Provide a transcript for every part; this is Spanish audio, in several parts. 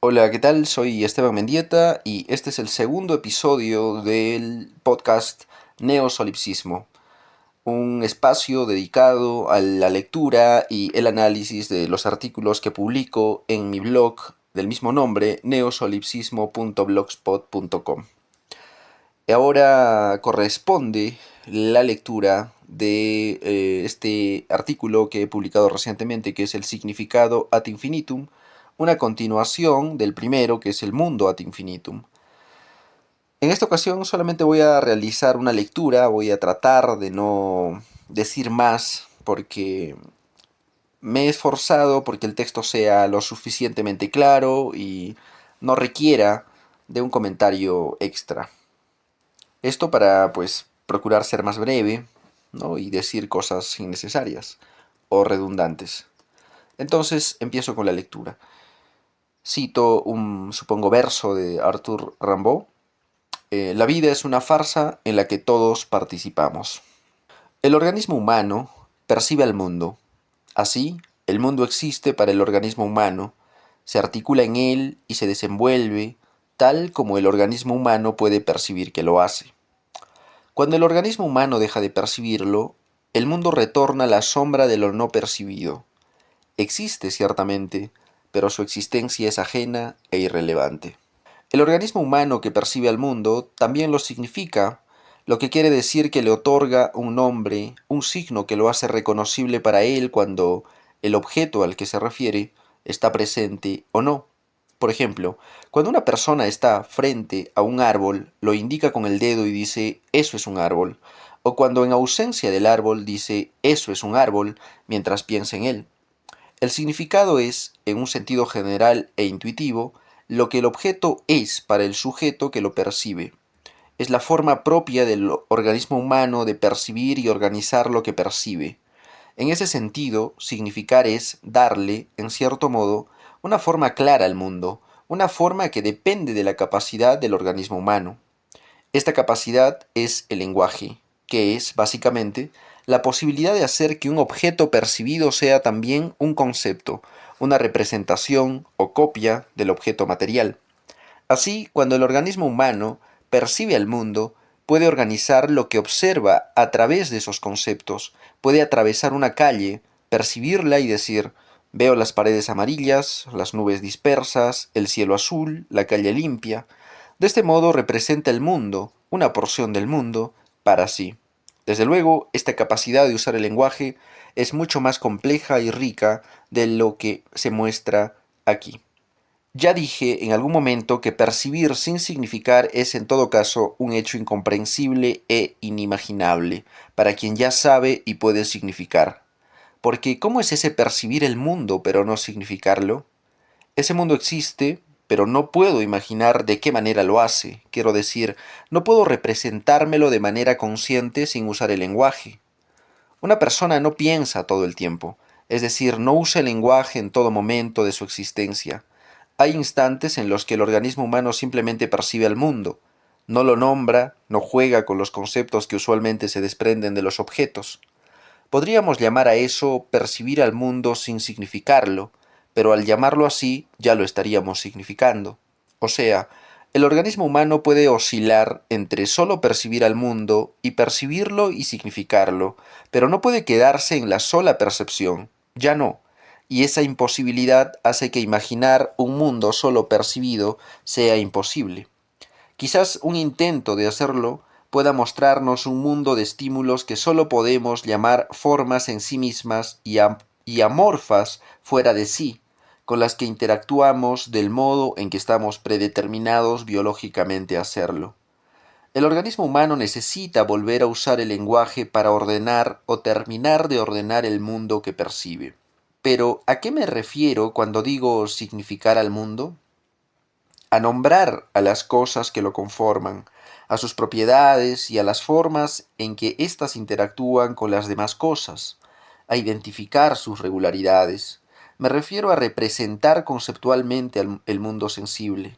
Hola, ¿qué tal? Soy Esteban Mendieta y este es el segundo episodio del podcast Neosolipsismo, un espacio dedicado a la lectura y el análisis de los artículos que publico en mi blog del mismo nombre, neosolipsismo.blogspot.com. Ahora corresponde la lectura de este artículo que he publicado recientemente, que es el significado ad infinitum, una continuación del primero, que es el mundo ad infinitum. En esta ocasión solamente voy a realizar una lectura, voy a tratar de no decir más porque me he esforzado porque el texto sea lo suficientemente claro y no requiera de un comentario extra. Esto para, pues, procurar ser más breve, ¿no? Y decir cosas innecesarias o redundantes. Entonces empiezo con la lectura. Cito un, supongo, verso de Arthur Rimbaud. La vida es una farsa en la que todos participamos. El organismo humano percibe al mundo. Así, el mundo existe para el organismo humano, se articula en él y se desenvuelve tal como el organismo humano puede percibir que lo hace. Cuando el organismo humano deja de percibirlo, el mundo retorna a la sombra de lo no percibido. Existe ciertamente, pero su existencia es ajena e irrelevante. El organismo humano que percibe al mundo también lo significa, lo que quiere decir que le otorga un nombre, un signo que lo hace reconocible para él cuando el objeto al que se refiere está presente o no. Por ejemplo, cuando una persona está frente a un árbol, lo indica con el dedo y dice, eso es un árbol. O cuando en ausencia del árbol dice, eso es un árbol, mientras piensa en él. El significado es, en un sentido general e intuitivo, lo que el objeto es para el sujeto que lo percibe. Es la forma propia del organismo humano de percibir y organizar lo que percibe. En ese sentido, significar es darle, en cierto modo, una forma clara al mundo, una forma que depende de la capacidad del organismo humano. Esta capacidad es el lenguaje, que es, básicamente, la posibilidad de hacer que un objeto percibido sea también un concepto, una representación o copia del objeto material. Así, cuando el organismo humano percibe al mundo, puede organizar lo que observa a través de esos conceptos, puede atravesar una calle, percibirla y decir, veo las paredes amarillas, las nubes dispersas, el cielo azul, la calle limpia. De este modo representa el mundo, una porción del mundo, para sí. Desde luego, esta capacidad de usar el lenguaje es mucho más compleja y rica de lo que se muestra aquí. Ya dije en algún momento que percibir sin significar es en todo caso un hecho incomprensible e inimaginable para quien ya sabe y puede significar. Porque ¿cómo es ese percibir el mundo pero no significarlo? Ese mundo existe, pero no puedo imaginar de qué manera lo hace. Quiero decir, no puedo representármelo de manera consciente sin usar el lenguaje. Una persona no piensa todo el tiempo, es decir, no usa el lenguaje en todo momento de su existencia. Hay instantes en los que el organismo humano simplemente percibe al mundo, no lo nombra, no juega con los conceptos que usualmente se desprenden de los objetos. Podríamos llamar a eso percibir al mundo sin significarlo, pero al llamarlo así ya lo estaríamos significando. O sea, el organismo humano puede oscilar entre solo percibir al mundo y percibirlo y significarlo, pero no puede quedarse en la sola percepción, ya no. Y esa imposibilidad hace que imaginar un mundo solo percibido sea imposible. Quizás un intento de hacerlo pueda mostrarnos un mundo de estímulos que solo podemos llamar formas en sí mismas y amorfas fuera de sí, con las que interactuamos del modo en que estamos predeterminados biológicamente a hacerlo. El organismo humano necesita volver a usar el lenguaje para ordenar o terminar de ordenar el mundo que percibe. Pero, ¿a qué me refiero cuando digo significar al mundo? A nombrar a las cosas que lo conforman, a sus propiedades y a las formas en que éstas interactúan con las demás cosas, a identificar sus regularidades. Me refiero a representar conceptualmente el mundo sensible.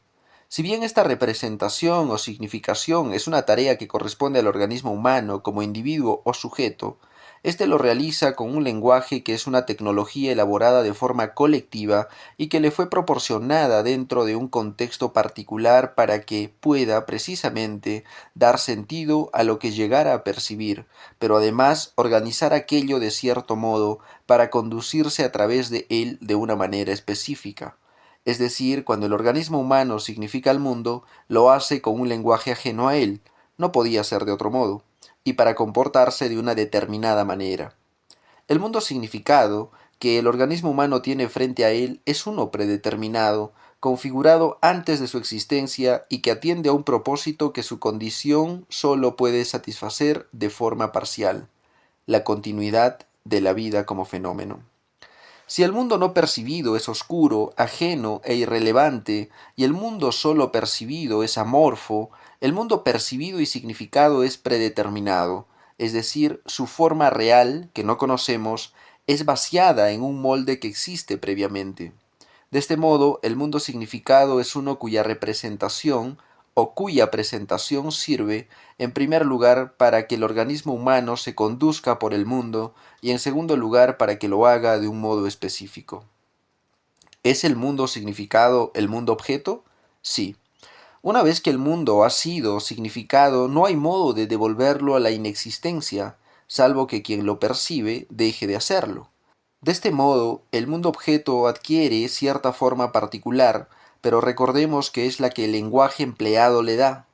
Si bien esta representación o significación es una tarea que corresponde al organismo humano como individuo o sujeto, Este lo realiza con un lenguaje que es una tecnología elaborada de forma colectiva y que le fue proporcionada dentro de un contexto particular para que pueda precisamente dar sentido a lo que llegara a percibir, pero además organizar aquello de cierto modo para conducirse a través de él de una manera específica. Es decir, cuando el organismo humano significa al mundo, lo hace con un lenguaje ajeno a él, no podía ser de otro modo, y para comportarse de una determinada manera. El mundo significado que el organismo humano tiene frente a él es uno predeterminado, configurado antes de su existencia y que atiende a un propósito que su condición solo puede satisfacer de forma parcial, la continuidad de la vida como fenómeno. Si el mundo no percibido es oscuro, ajeno e irrelevante, y el mundo solo percibido es amorfo, el mundo percibido y significado es predeterminado, es decir, su forma real, que no conocemos, es vaciada en un molde que existe previamente. De este modo, el mundo significado es uno cuya representación o cuya presentación sirve, en primer lugar, para que el organismo humano se conduzca por el mundo y en segundo lugar, para que lo haga de un modo específico. ¿Es el mundo significado el mundo objeto? Sí. Una vez que el mundo ha sido significado, no hay modo de devolverlo a la inexistencia, salvo que quien lo percibe deje de hacerlo. De este modo, el mundo objeto adquiere cierta forma particular, pero recordemos que es la que el lenguaje empleado le da.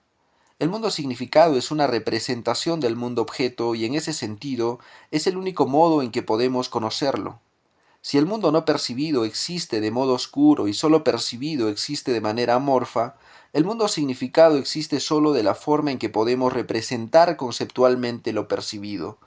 El mundo significado es una representación del mundo objeto y en ese sentido es el único modo en que podemos conocerlo. Si el mundo no percibido existe de modo oscuro y solo percibido existe de manera amorfa, el mundo significado existe solo de la forma en que podemos representar conceptualmente lo percibido.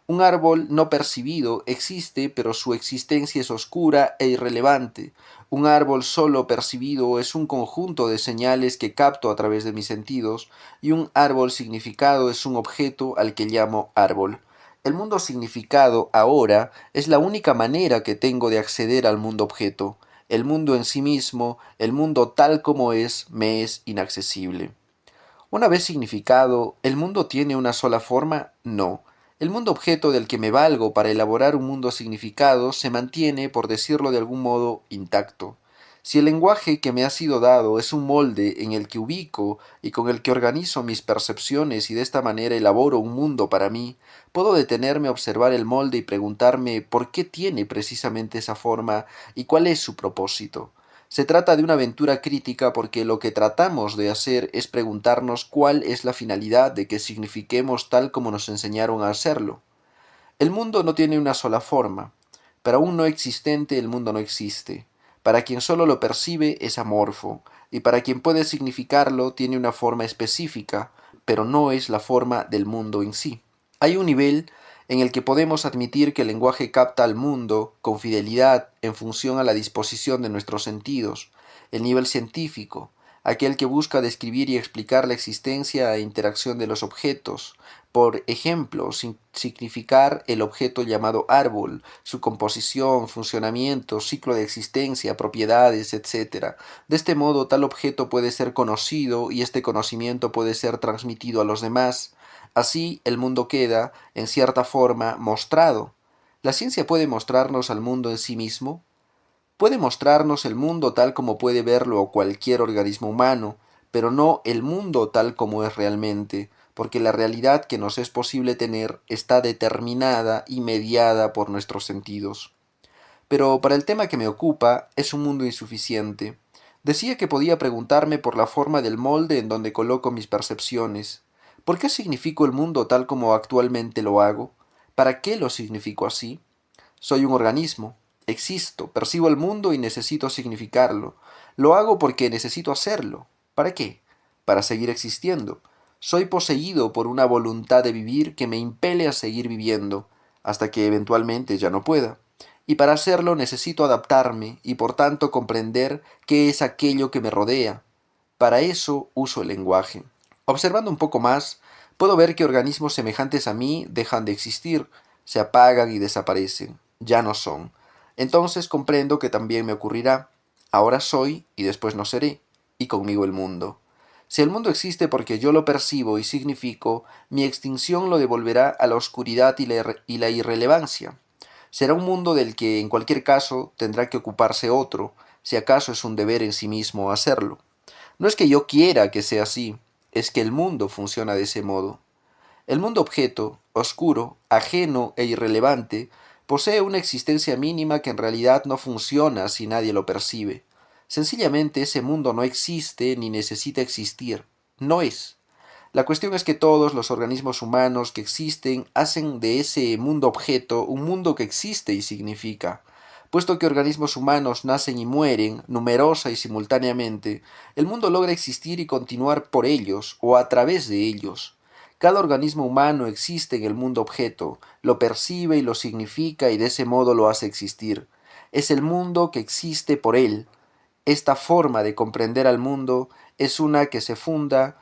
Un árbol no percibido existe, pero su existencia es oscura e irrelevante. Un árbol solo percibido es un conjunto de señales que capto a través de mis sentidos, y un árbol significado es un objeto al que llamo árbol. El mundo significado ahora es la única manera que tengo de acceder al mundo objeto. El mundo en sí mismo, el mundo tal como es, me es inaccesible. Una vez significado, ¿el mundo tiene una sola forma? No. El mundo objeto del que me valgo para elaborar un mundo significado se mantiene, por decirlo de algún modo, intacto. Si el lenguaje que me ha sido dado es un molde en el que ubico y con el que organizo mis percepciones y de esta manera elaboro un mundo para mí, puedo detenerme a observar el molde y preguntarme por qué tiene precisamente esa forma y cuál es su propósito. Se trata de una aventura crítica porque lo que tratamos de hacer es preguntarnos cuál es la finalidad de que signifiquemos tal como nos enseñaron a hacerlo. El mundo no tiene una sola forma. Para un no existente el mundo no existe. Para quien solo lo percibe es amorfo, y para quien puede significarlo tiene una forma específica, pero no es la forma del mundo en sí. Hay un nivel en el que podemos admitir que el lenguaje capta al mundo con fidelidad en función a la disposición de nuestros sentidos, el nivel científico, aquel que busca describir y explicar la existencia e interacción de los objetos, por ejemplo, significar el objeto llamado árbol, su composición, funcionamiento, ciclo de existencia, propiedades, etc. De este modo, tal objeto puede ser conocido y este conocimiento puede ser transmitido a los demás. Así, el mundo queda, en cierta forma, mostrado. ¿La ciencia puede mostrarnos al mundo en sí mismo? Puede mostrarnos el mundo tal como puede verlo cualquier organismo humano, pero no el mundo tal como es realmente, porque la realidad que nos es posible tener está determinada y mediada por nuestros sentidos. Pero para el tema que me ocupa, es un mundo insuficiente. Decía que podía preguntarme por la forma del molde en donde coloco mis percepciones. ¿Por qué significo el mundo tal como actualmente lo hago? ¿Para qué lo significo así? Soy un organismo. Existo, percibo el mundo y necesito significarlo. Lo hago porque necesito hacerlo. ¿Para qué? Para seguir existiendo. Soy poseído por una voluntad de vivir que me impele a seguir viviendo, hasta que eventualmente ya no pueda. Y para hacerlo necesito adaptarme y por tanto comprender qué es aquello que me rodea. Para eso uso el lenguaje. Observando un poco más, puedo ver que organismos semejantes a mí dejan de existir, se apagan y desaparecen, ya no son. Entonces comprendo que también me ocurrirá. Ahora soy y después no seré, y conmigo el mundo. Si el mundo existe porque yo lo percibo y significo, mi extinción lo devolverá a la oscuridad y la irrelevancia. Será un mundo del que, en cualquier caso, tendrá que ocuparse otro, si acaso es un deber en sí mismo hacerlo. No es que yo quiera que sea así, es que el mundo funciona de ese modo. El mundo objeto, oscuro, ajeno e irrelevante, posee una existencia mínima que en realidad no funciona si nadie lo percibe. Sencillamente ese mundo no existe ni necesita existir. No es. La cuestión es que todos los organismos humanos que existen hacen de ese mundo objeto un mundo que existe y significa. Puesto que organismos humanos nacen y mueren, numerosa y simultáneamente, el mundo logra existir y continuar por ellos o a través de ellos. Cada organismo humano existe en el mundo objeto, lo percibe y lo significa y de ese modo lo hace existir. Es el mundo que existe por él. Esta forma de comprender al mundo es una que se funda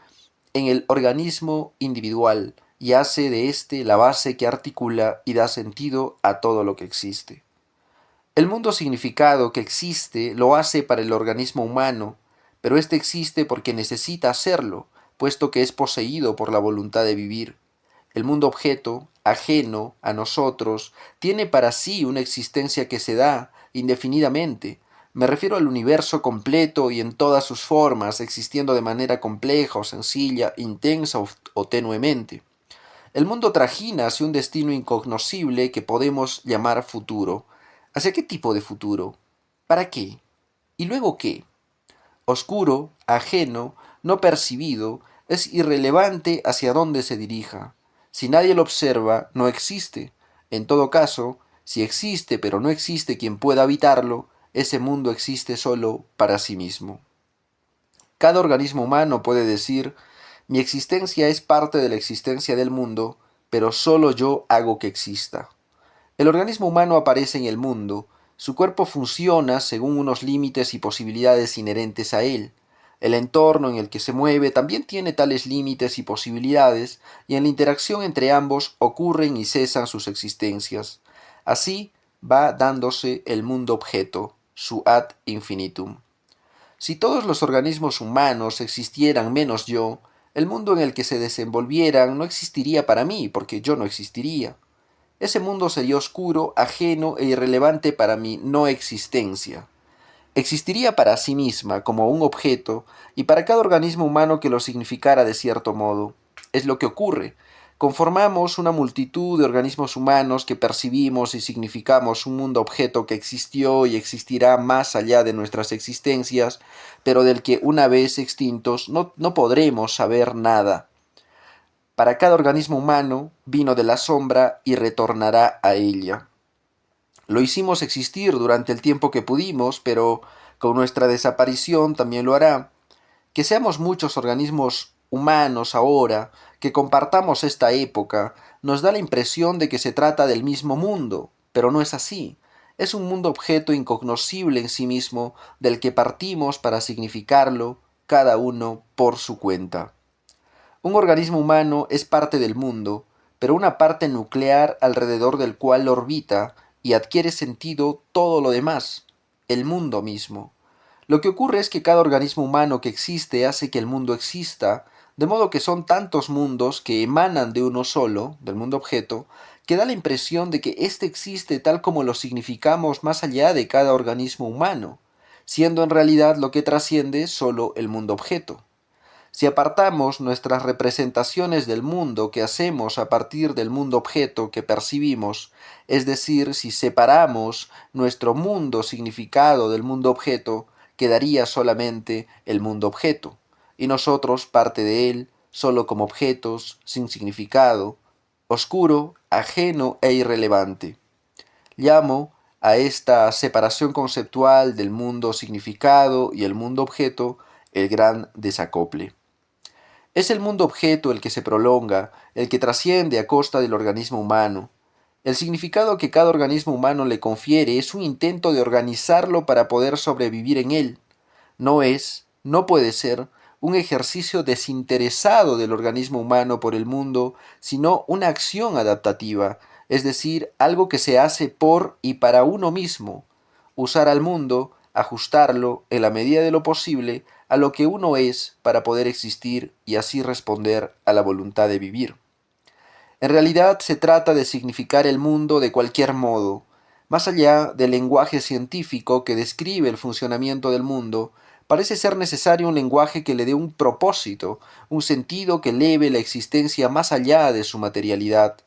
en el organismo individual y hace de éste la base que articula y da sentido a todo lo que existe. El mundo significado que existe lo hace para el organismo humano, pero éste existe porque necesita hacerlo, puesto que es poseído por la voluntad de vivir. El mundo objeto, ajeno a nosotros, tiene para sí una existencia que se da indefinidamente. Me refiero al universo completo y en todas sus formas, existiendo de manera compleja o sencilla, intensa o tenuemente. El mundo trajina hacia un destino incognoscible que podemos llamar futuro. ¿Hacia qué tipo de futuro? ¿Para qué? ¿Y luego qué? Oscuro, ajeno, no percibido, es irrelevante hacia dónde se dirija. Si nadie lo observa, no existe. En todo caso, si existe pero no existe quien pueda habitarlo, ese mundo existe solo para sí mismo. Cada organismo humano puede decir, mi existencia es parte de la existencia del mundo, pero solo yo hago que exista. El organismo humano aparece en el mundo, su cuerpo funciona según unos límites y posibilidades inherentes a él. El entorno en el que se mueve también tiene tales límites y posibilidades, y en la interacción entre ambos ocurren y cesan sus existencias. Así va dándose el mundo objeto, su ad infinitum. Si todos los organismos humanos existieran menos yo, el mundo en el que se desenvolvieran no existiría para mí, porque yo no existiría. Ese mundo sería oscuro, ajeno e irrelevante para mi no existencia. Existiría para sí misma como un objeto y para cada organismo humano que lo significara de cierto modo. Es lo que ocurre. Conformamos una multitud de organismos humanos que percibimos y significamos un mundo objeto que existió y existirá más allá de nuestras existencias, pero del que una vez extintos no podremos saber nada. Para cada organismo humano vino de la sombra y retornará a ella. Lo hicimos existir durante el tiempo que pudimos, pero con nuestra desaparición también lo hará. Que seamos muchos organismos humanos ahora, que compartamos esta época, nos da la impresión de que se trata del mismo mundo, pero no es así. Es un mundo objeto incognoscible en sí mismo, del que partimos para significarlo, cada uno por su cuenta. Un organismo humano es parte del mundo, pero una parte nuclear alrededor del cual orbita y adquiere sentido todo lo demás, el mundo mismo. Lo que ocurre es que cada organismo humano que existe hace que el mundo exista, de modo que son tantos mundos que emanan de uno solo, del mundo objeto, que da la impresión de que éste existe tal como lo significamos más allá de cada organismo humano, siendo en realidad lo que trasciende solo el mundo objeto. Si apartamos nuestras representaciones del mundo que hacemos a partir del mundo objeto que percibimos, es decir, si separamos nuestro mundo significado del mundo objeto, quedaría solamente el mundo objeto, y nosotros parte de él, solo como objetos, sin significado, oscuro, ajeno e irrelevante. Llamo a esta separación conceptual del mundo significado y el mundo objeto el gran desacople. Es el mundo objeto el que se prolonga, el que trasciende a costa del organismo humano. El significado que cada organismo humano le confiere es un intento de organizarlo para poder sobrevivir en él. No puede ser, un ejercicio desinteresado del organismo humano por el mundo, sino una acción adaptativa, es decir, algo que se hace por y para uno mismo. Usar al mundo, ajustarlo, en la medida de lo posible, a lo que uno es para poder existir y así responder a la voluntad de vivir. En realidad se trata de significar el mundo de cualquier modo, más allá del lenguaje científico que describe el funcionamiento del mundo. Parece ser necesario un lenguaje que le dé un propósito, un sentido que eleve la existencia más allá de su materialidad.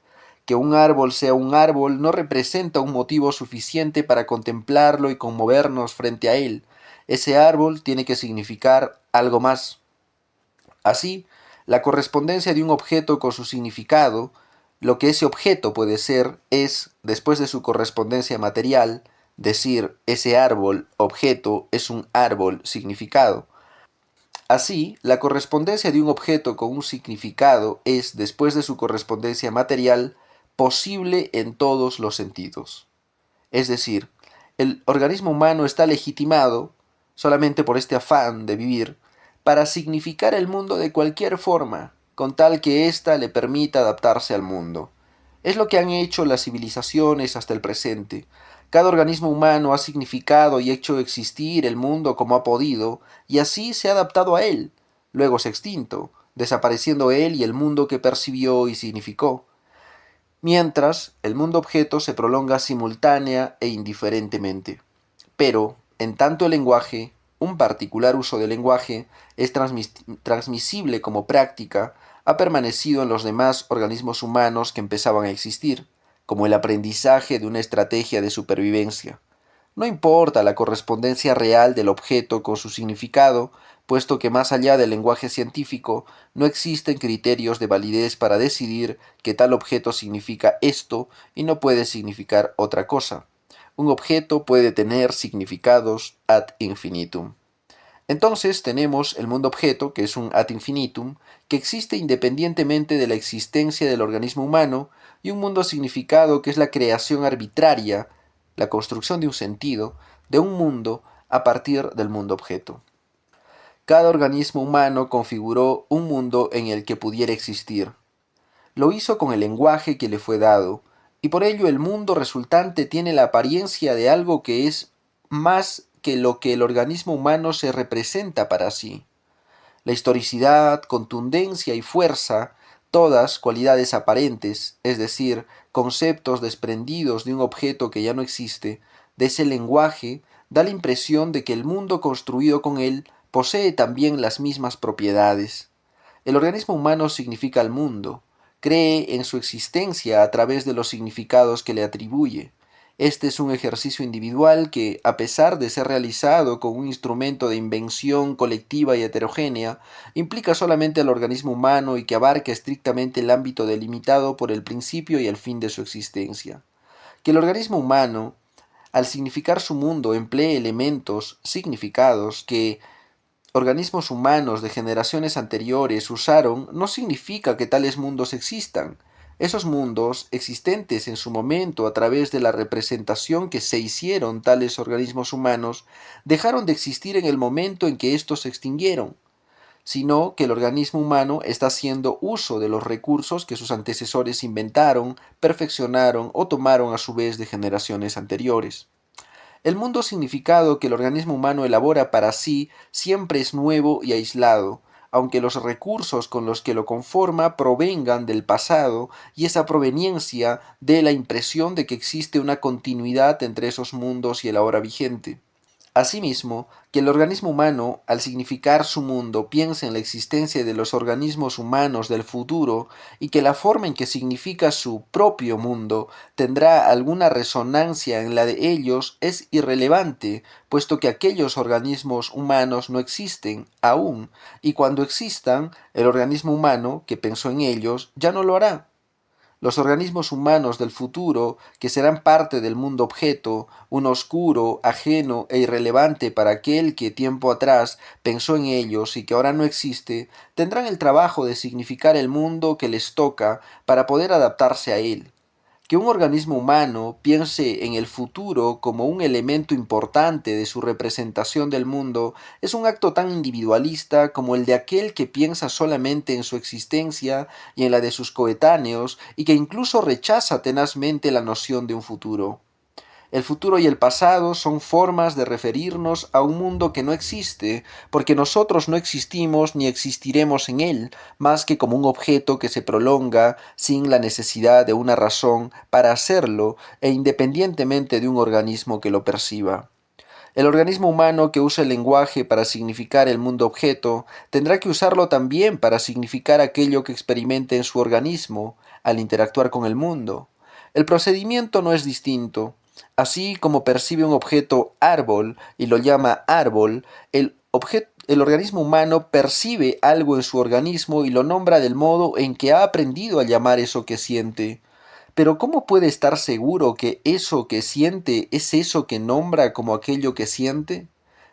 Que un árbol sea un árbol no representa un motivo suficiente para contemplarlo y conmovernos frente a él. Ese árbol tiene que significar algo más. Así, la correspondencia de un objeto con su significado, lo que ese objeto puede ser, es, después de su correspondencia material, decir ese árbol, objeto, es un árbol, significado. Así, la correspondencia de un objeto con un significado es, después de su correspondencia material, posible en todos los sentidos. Es decir, el organismo humano está legitimado, solamente por este afán de vivir, para significar el mundo de cualquier forma, con tal que ésta le permita adaptarse al mundo. Es lo que han hecho las civilizaciones hasta el presente. Cada organismo humano ha significado y hecho existir el mundo como ha podido, y así se ha adaptado a él. Luego se extinto, desapareciendo él y el mundo que percibió y significó. Mientras, el mundo objeto se prolonga simultánea e indiferentemente. Pero, en tanto el lenguaje, un particular uso del lenguaje, es transmisible como práctica, ha permanecido en los demás organismos humanos que empezaban a existir, como el aprendizaje de una estrategia de supervivencia. No importa la correspondencia real del objeto con su significado, puesto que más allá del lenguaje científico no existen criterios de validez para decidir que tal objeto significa esto y no puede significar otra cosa. Un objeto puede tener significados ad infinitum. Entonces tenemos el mundo objeto, que es un ad infinitum, que existe independientemente de la existencia del organismo humano, y un mundo significado, que es la creación arbitraria, la construcción de un sentido, de un mundo a partir del mundo objeto. Cada organismo humano configuró un mundo en el que pudiera existir. Lo hizo con el lenguaje que le fue dado, y por ello el mundo resultante tiene la apariencia de algo que es más que lo que el organismo humano se representa para sí. La historicidad, contundencia y fuerza, todas cualidades aparentes, es decir, conceptos desprendidos de un objeto que ya no existe, de ese lenguaje, da la impresión de que el mundo construido con él posee también las mismas propiedades. El organismo humano significa al mundo, cree en su existencia a través de los significados que le atribuye. Este es un ejercicio individual que, a pesar de ser realizado con un instrumento de invención colectiva y heterogénea, implica solamente al organismo humano y que abarca estrictamente el ámbito delimitado por el principio y el fin de su existencia. Que el organismo humano, al significar su mundo, emplee elementos, significados que organismos humanos de generaciones anteriores usaron, no significa que tales mundos existan. Esos mundos, existentes en su momento a través de la representación que se hicieron tales organismos humanos, dejaron de existir en el momento en que éstos se extinguieron, sino que el organismo humano está haciendo uso de los recursos que sus antecesores inventaron, perfeccionaron o tomaron a su vez de generaciones anteriores. El mundo significado que el organismo humano elabora para sí siempre es nuevo y aislado, aunque los recursos con los que lo conforma provengan del pasado y esa proveniencia dé la impresión de que existe una continuidad entre esos mundos y el ahora vigente. Asimismo, que el organismo humano, al significar su mundo, piense en la existencia de los organismos humanos del futuro y que la forma en que significa su propio mundo tendrá alguna resonancia en la de ellos es irrelevante, puesto que aquellos organismos humanos no existen aún, y cuando existan, el organismo humano que pensó en ellos ya no lo hará. Los organismos humanos del futuro, que serán parte del mundo objeto, un oscuro, ajeno e irrelevante para aquel que tiempo atrás pensó en ellos y que ahora no existe, tendrán el trabajo de significar el mundo que les toca para poder adaptarse a él. Que un organismo humano piense en el futuro como un elemento importante de su representación del mundo es un acto tan individualista como el de aquel que piensa solamente en su existencia y en la de sus coetáneos y que incluso rechaza tenazmente la noción de un futuro. El futuro y el pasado son formas de referirnos a un mundo que no existe, porque nosotros no existimos ni existiremos en él, más que como un objeto que se prolonga sin la necesidad de una razón para hacerlo e independientemente de un organismo que lo perciba. El organismo humano que usa el lenguaje para significar el mundo objeto tendrá que usarlo también para significar aquello que experimente en su organismo al interactuar con el mundo. El procedimiento no es distinto. Así como percibe un objeto árbol y lo llama árbol, el organismo humano percibe algo en su organismo y lo nombra del modo en que ha aprendido a llamar eso que siente. Pero ¿cómo puede estar seguro que eso que siente es eso que nombra como aquello que siente?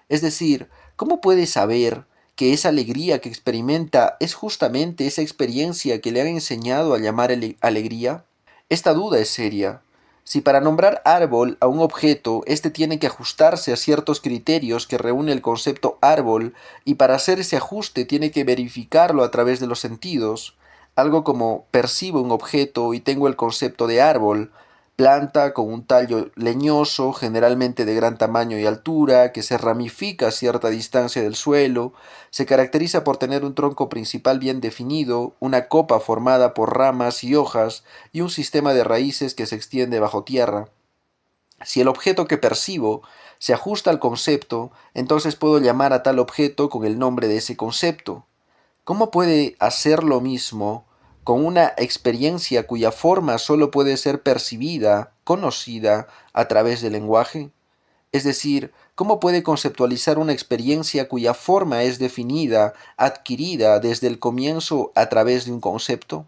Es decir, ¿cómo puede saber que esa alegría que experimenta es justamente esa experiencia que le han enseñado a llamar alegría? Esta duda es seria. Si para nombrar árbol a un objeto, éste tiene que ajustarse a ciertos criterios que reúne el concepto árbol, y para hacer ese ajuste tiene que verificarlo a través de los sentidos, algo como percibo un objeto y tengo el concepto de árbol, planta con un tallo leñoso, generalmente de gran tamaño y altura, que se ramifica a cierta distancia del suelo, se caracteriza por tener un tronco principal bien definido, una copa formada por ramas y hojas, y un sistema de raíces que se extiende bajo tierra. Si el objeto que percibo se ajusta al concepto, entonces puedo llamar a tal objeto con el nombre de ese concepto. ¿Cómo puede hacer lo mismo con una experiencia cuya forma solo puede ser percibida, conocida, a través del lenguaje? Es decir, ¿cómo puede conceptualizar una experiencia cuya forma es definida, adquirida desde el comienzo a través de un concepto?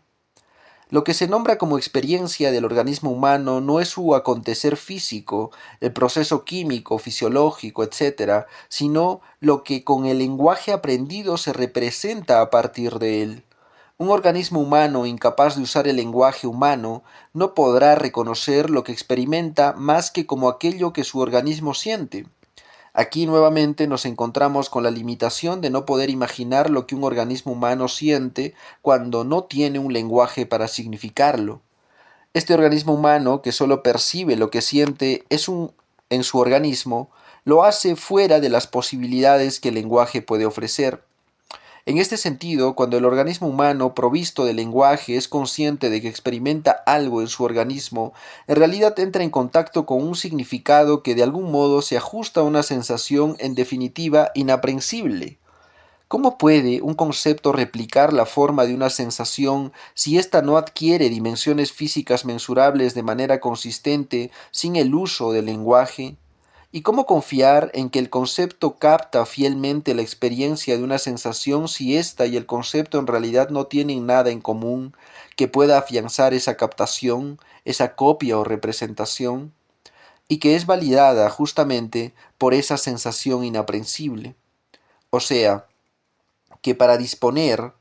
Lo que se nombra como experiencia del organismo humano no es su acontecer físico, el proceso químico, fisiológico, etc., sino lo que con el lenguaje aprendido se representa a partir de él. Un organismo humano incapaz de usar el lenguaje humano no podrá reconocer lo que experimenta más que como aquello que su organismo siente. Aquí nuevamente nos encontramos con la limitación de no poder imaginar lo que un organismo humano siente cuando no tiene un lenguaje para significarlo. Este organismo humano que solo percibe lo que siente en su organismo, lo hace fuera de las posibilidades que el lenguaje puede ofrecer. En este sentido, cuando el organismo humano provisto de lenguaje es consciente de que experimenta algo en su organismo, en realidad entra en contacto con un significado que de algún modo se ajusta a una sensación en definitiva inaprensible. ¿Cómo puede un concepto replicar la forma de una sensación si ésta no adquiere dimensiones físicas mensurables de manera consistente sin el uso del lenguaje? ¿Y cómo confiar en que el concepto capta fielmente la experiencia de una sensación si ésta y el concepto en realidad no tienen nada en común que pueda afianzar esa captación, esa copia o representación, y que es validada justamente por esa sensación inaprensible? O sea, que para disponer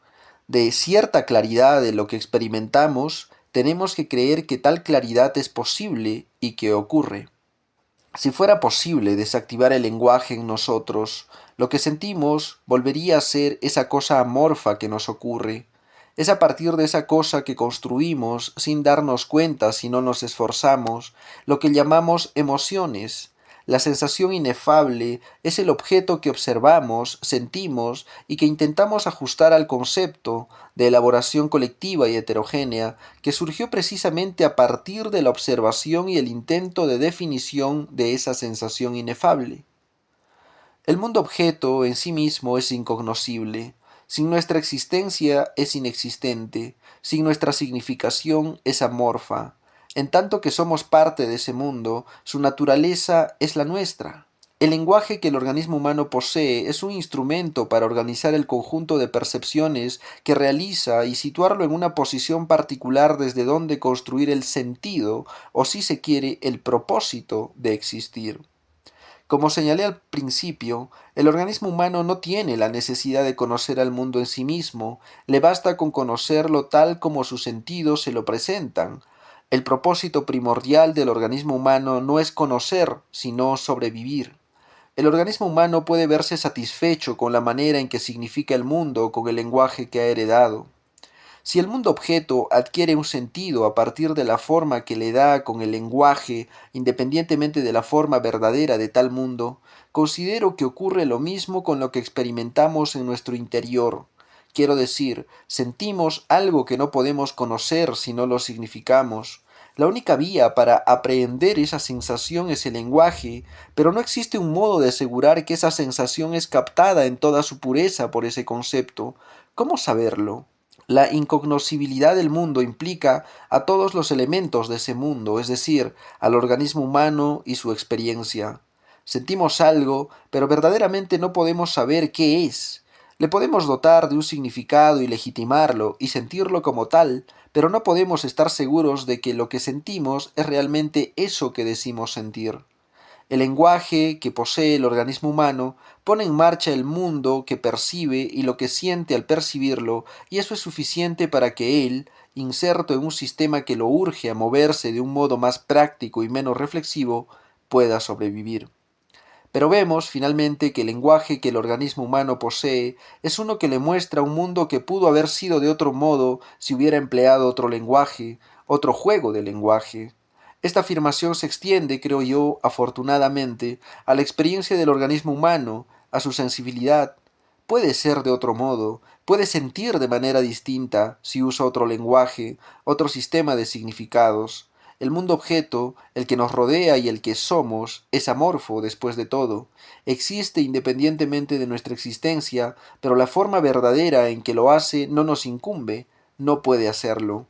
de cierta claridad de lo que experimentamos, tenemos que creer que tal claridad es posible y que ocurre. Si fuera posible desactivar el lenguaje en nosotros, lo que sentimos volvería a ser esa cosa amorfa que nos ocurre. Es a partir de esa cosa que construimos sin darnos cuenta si no nos esforzamos, lo que llamamos emociones. La sensación inefable es el objeto que observamos, sentimos y que intentamos ajustar al concepto de elaboración colectiva y heterogénea que surgió precisamente a partir de la observación y el intento de definición de esa sensación inefable. El mundo objeto en sí mismo es incognoscible. Sin nuestra existencia es inexistente, sin nuestra significación es amorfa. En tanto que somos parte de ese mundo, su naturaleza es la nuestra. El lenguaje que el organismo humano posee es un instrumento para organizar el conjunto de percepciones que realiza y situarlo en una posición particular desde donde construir el sentido, o si se quiere, el propósito de existir. Como señalé al principio, el organismo humano no tiene la necesidad de conocer al mundo en sí mismo, le basta con conocerlo tal como sus sentidos se lo presentan. El propósito primordial del organismo humano no es conocer, sino sobrevivir. El organismo humano puede verse satisfecho con la manera en que significa el mundo con el lenguaje que ha heredado. Si el mundo objeto adquiere un sentido a partir de la forma que le da con el lenguaje, independientemente de la forma verdadera de tal mundo, considero que ocurre lo mismo con lo que experimentamos en nuestro interior. Quiero decir, sentimos algo que no podemos conocer si no lo significamos. La única vía para aprehender esa sensación es el lenguaje, pero no existe un modo de asegurar que esa sensación es captada en toda su pureza por ese concepto. ¿Cómo saberlo? La incognoscibilidad del mundo implica a todos los elementos de ese mundo, es decir, al organismo humano y su experiencia. Sentimos algo, pero verdaderamente no podemos saber qué es. Le podemos dotar de un significado y legitimarlo y sentirlo como tal, pero no podemos estar seguros de que lo que sentimos es realmente eso que decimos sentir. El lenguaje que posee el organismo humano pone en marcha el mundo que percibe y lo que siente al percibirlo, y eso es suficiente para que él, inserto en un sistema que lo urge a moverse de un modo más práctico y menos reflexivo, pueda sobrevivir. Pero vemos, finalmente, que el lenguaje que el organismo humano posee es uno que le muestra un mundo que pudo haber sido de otro modo si hubiera empleado otro lenguaje, otro juego de lenguaje. Esta afirmación se extiende, creo yo, afortunadamente, a la experiencia del organismo humano, a su sensibilidad. Puede ser de otro modo, puede sentir de manera distinta si usa otro lenguaje, otro sistema de significados. El mundo objeto, el que nos rodea y el que somos, es amorfo después de todo. Existe independientemente de nuestra existencia, pero la forma verdadera en que lo hace no nos incumbe, no puede hacerlo.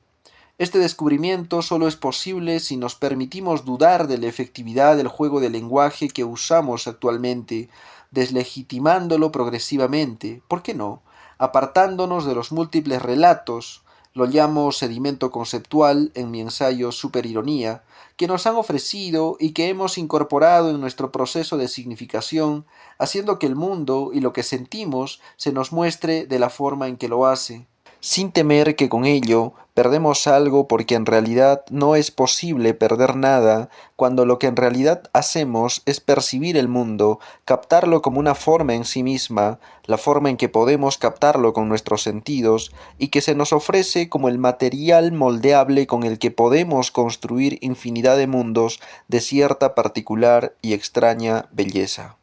Este descubrimiento solo es posible si nos permitimos dudar de la efectividad del juego de lenguaje que usamos actualmente, deslegitimándolo progresivamente, ¿por qué no? Apartándonos de los múltiples relatos, lo llamo sedimento conceptual en mi ensayo Superironía, que nos han ofrecido y que hemos incorporado en nuestro proceso de significación, haciendo que el mundo y lo que sentimos se nos muestre de la forma en que lo hace, sin temer que con ello perdemos algo, porque en realidad no es posible perder nada cuando lo que en realidad hacemos es percibir el mundo, captarlo como una forma en sí misma, la forma en que podemos captarlo con nuestros sentidos, y que se nos ofrece como el material moldeable con el que podemos construir infinidad de mundos de cierta particular y extraña belleza.